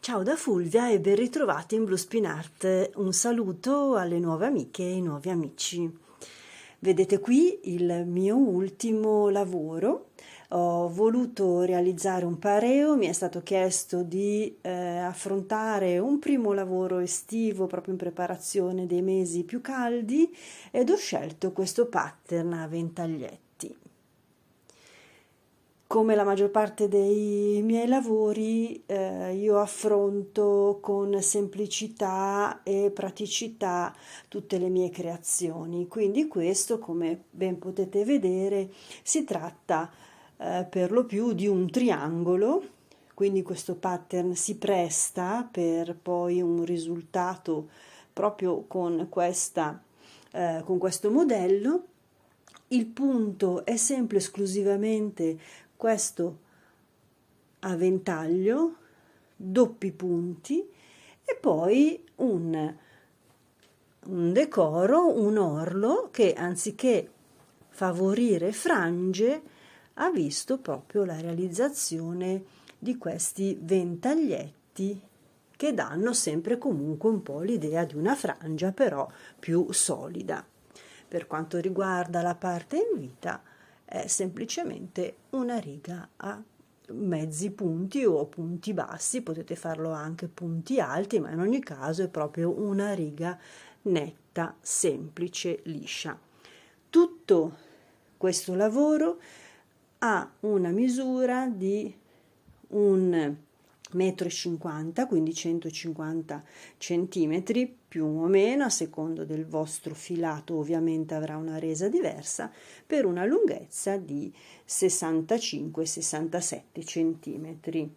Ciao da Fulvia e ben ritrovati in Blue Spin Art. Un saluto alle nuove amiche e ai nuovi amici. Vedete qui il mio ultimo lavoro. Ho voluto realizzare un pareo, mi è stato chiesto di affrontare un primo lavoro estivo proprio in preparazione dei mesi più caldi ed ho scelto questo pattern a ventaglietti. Come la maggior parte dei miei lavori, io affronto con semplicità e praticità tutte le mie creazioni. Quindi questo, come ben potete vedere, si tratta per lo più di un triangolo, quindi questo pattern si presta per poi un risultato proprio con questo modello. Il punto è sempre esclusivamente questo a ventaglio, doppi punti e poi un decoro, un orlo che anziché favorire frange ha visto proprio la realizzazione di questi ventaglietti che danno sempre comunque un po' l'idea di una frangia però più solida. Per quanto riguarda la parte in vita è semplicemente una riga a mezzi punti o punti bassi, potete farlo anche punti alti, ma in ogni caso è proprio una riga netta, semplice, liscia. Tutto questo lavoro ha una misura di 1,50 m, quindi 150 centimetri più o meno, a secondo del vostro filato ovviamente avrà una resa diversa, per una lunghezza di 65-67 centimetri.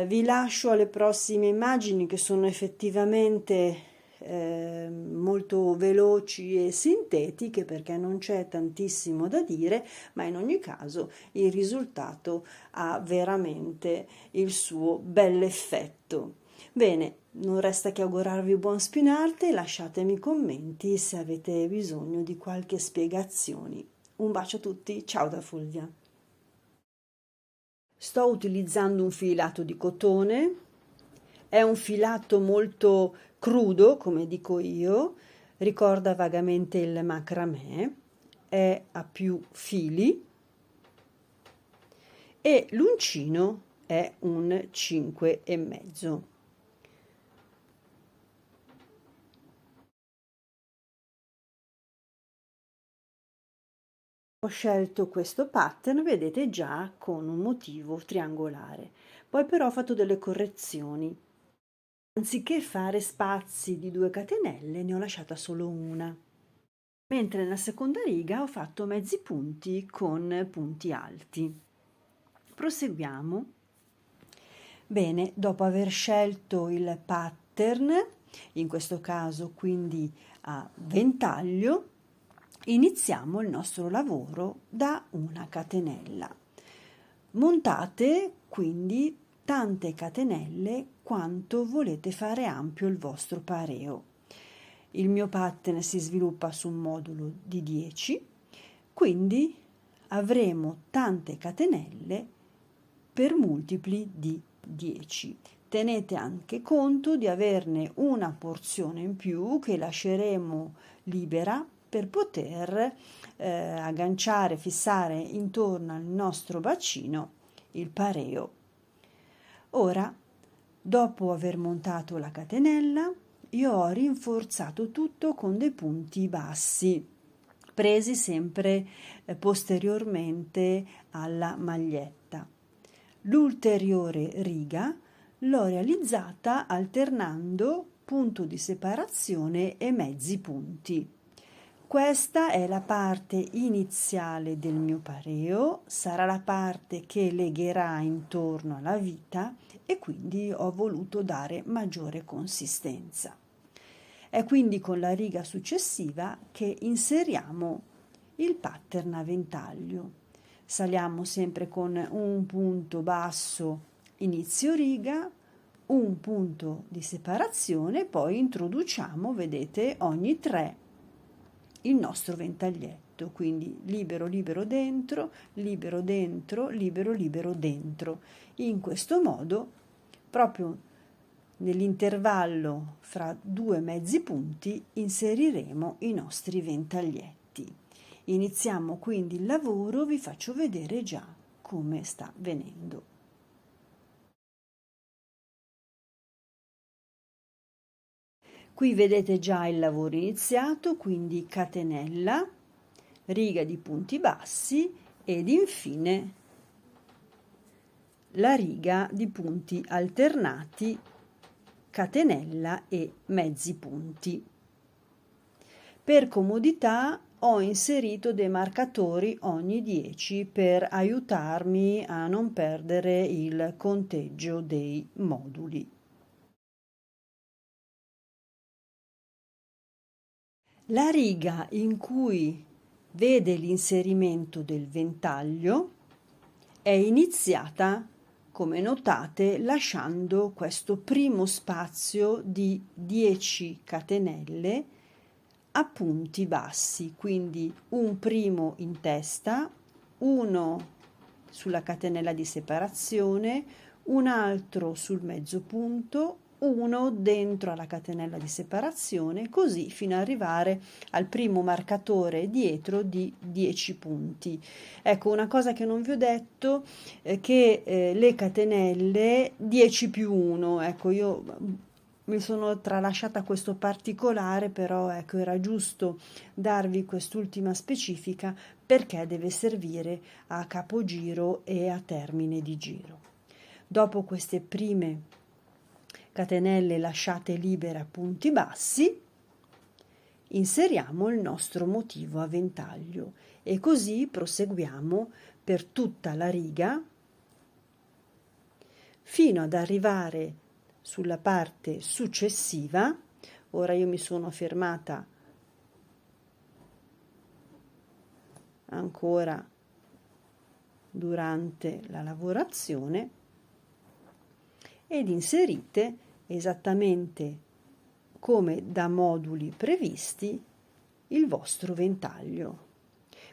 Vi lascio alle prossime immagini che sono effettivamente molto veloci e sintetiche perché non c'è tantissimo da dire, ma in ogni caso il risultato ha veramente il suo bell'effetto. Bene, non resta che augurarvi buon spinarte e lasciatemi commenti se avete bisogno di qualche spiegazione. Un bacio a tutti, ciao da Fulvia. Sto utilizzando un filato di cotone, è un filato molto crudo, come dico io, ricorda vagamente il macramè, è a più fili e l'uncino è un 5,5. Ho scelto questo pattern, vedete già, con un motivo triangolare. Poi però ho fatto delle correzioni. Anziché fare spazi di 2 catenelle, ne ho lasciata solo una. Mentre nella seconda riga ho fatto mezzi punti con punti alti. Proseguiamo. Bene, dopo aver scelto il pattern, in questo caso quindi a ventaglio, iniziamo il nostro lavoro da una catenella. Montate quindi tante catenelle quanto volete fare ampio il vostro pareo. Il mio pattern si sviluppa su un modulo di 10, quindi avremo tante catenelle per multipli di 10. Tenete anche conto di averne una porzione in più che lasceremo libera per poter agganciare, fissare intorno al nostro bacino il pareo. Ora, dopo aver montato la catenella, io ho rinforzato tutto con dei punti bassi, presi sempre posteriormente alla maglietta. L'ulteriore riga l'ho realizzata alternando punto di separazione e mezzi punti. Questa è la parte iniziale del mio pareo, sarà la parte che legherà intorno alla vita e quindi ho voluto dare maggiore consistenza. È quindi con la riga successiva che inseriamo il pattern a ventaglio. Saliamo sempre con un punto basso inizio riga, un punto di separazione, poi introduciamo, vedete, ogni 3 il nostro ventaglietto, quindi libero libero dentro, libero dentro, libero libero dentro. In questo modo, proprio Nell'intervallo fra due mezzi punti inseriremo i nostri ventaglietti. Iniziamo quindi il lavoro, vi faccio vedere già come sta venendo. Qui vedete già il lavoro iniziato, quindi catenella, riga di punti bassi ed infine la riga di punti alternati, catenella e mezzi punti. Per comodità ho inserito dei marcatori ogni 10 per aiutarmi a non perdere il conteggio dei moduli. La riga in cui vede l'inserimento del ventaglio è iniziata, come notate, lasciando questo primo spazio di 10 catenelle a punti bassi, quindi un primo in testa, uno sulla catenella di separazione, un altro sul mezzo punto, uno dentro alla catenella di separazione, così fino ad arrivare al primo marcatore dietro di 10 punti. Ecco, una cosa che non vi ho detto è che le catenelle 10 più 1, ecco, io mi sono tralasciata questo particolare, però ecco, era giusto darvi quest'ultima specifica perché deve servire a capogiro e a termine di giro. Dopo queste prime catenelle lasciate libere a punti bassi, inseriamo il nostro motivo a ventaglio e così proseguiamo per tutta la riga fino ad arrivare sulla parte successiva. Ora io mi sono fermata ancora durante la lavorazione ed inserite esattamente come da moduli previsti il vostro ventaglio.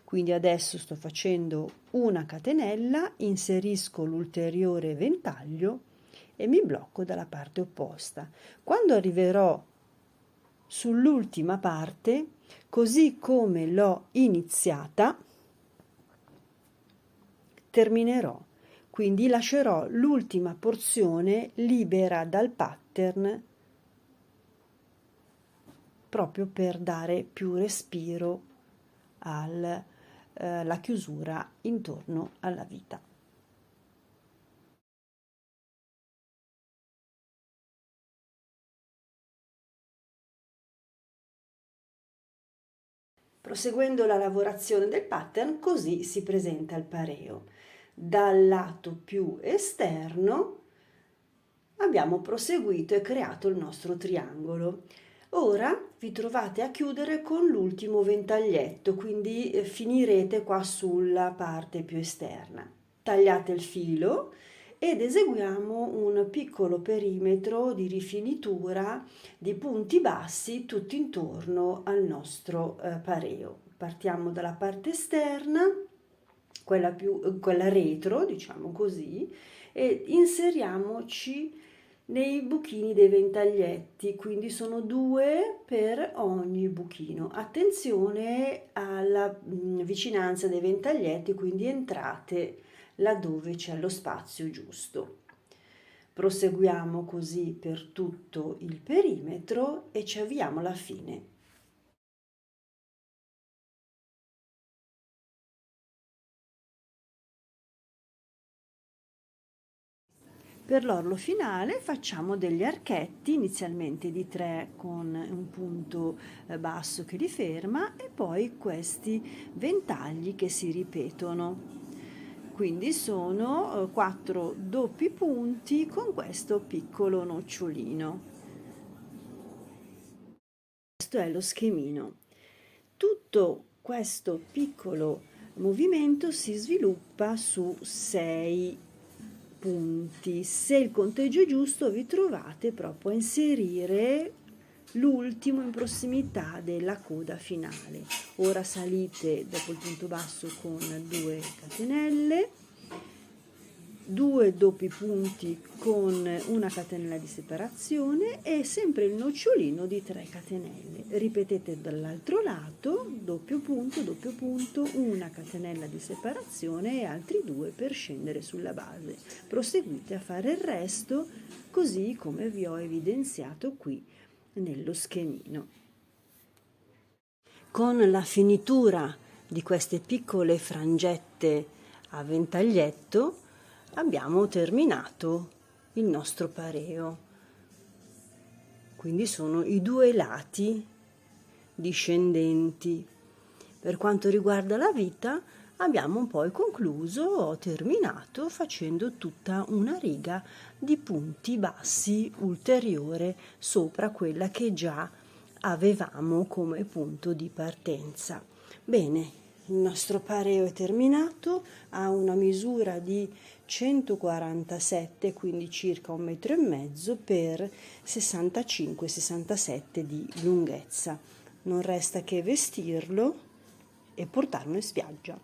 Quindi adesso sto facendo una catenella, inserisco l'ulteriore ventaglio e mi blocco dalla parte opposta. Quando arriverò sull'ultima parte, così come l'ho iniziata, terminerò. Quindi lascerò l'ultima porzione libera dal pattern proprio per dare più respiro alla chiusura intorno alla vita. Proseguendo la lavorazione del pattern, così si presenta il pareo. Dal lato più esterno abbiamo proseguito e creato il nostro triangolo. Ora vi trovate a chiudere con l'ultimo ventaglietto, quindi finirete qua sulla parte più esterna. Tagliate il filo ed eseguiamo un piccolo perimetro di rifinitura di punti bassi tutto intorno al nostro pareo. Partiamo dalla parte esterna, quella retro, diciamo così, e inseriamoci nei buchini dei ventaglietti, quindi sono 2 per ogni buchino. Attenzione alla vicinanza dei ventaglietti, quindi entrate laddove c'è lo spazio giusto. Proseguiamo così per tutto il perimetro e ci avviamo alla fine. Per l'orlo finale facciamo degli archetti, inizialmente di 3 con un punto basso che li ferma e poi questi ventagli che si ripetono. Quindi sono 4 doppi punti con questo piccolo nocciolino. Questo è lo schemino. Tutto questo piccolo movimento si sviluppa su 6 punti. Se il conteggio è giusto, vi trovate proprio a inserire l'ultimo in prossimità della coda finale. Ora salite dopo il punto basso con 2 catenelle, 2 doppi punti con una catenella di separazione e sempre il nocciolino di 3 catenelle. Ripetete dall'altro lato, doppio punto, una catenella di separazione e altri 2 per scendere sulla base. Proseguite a fare il resto così come vi ho evidenziato qui nello schemino. Con la finitura di queste piccole frangette a ventaglietto abbiamo terminato il nostro pareo. Quindi sono i 2 lati discendenti. Per quanto riguarda la vita, abbiamo poi concluso, ho terminato facendo tutta una riga di punti bassi ulteriore sopra quella che già avevamo come punto di partenza. Bene, il nostro pareo è terminato, ha una misura di 147, quindi circa 1,5 m per 65-67 di lunghezza. Non resta che vestirlo e portarlo in spiaggia.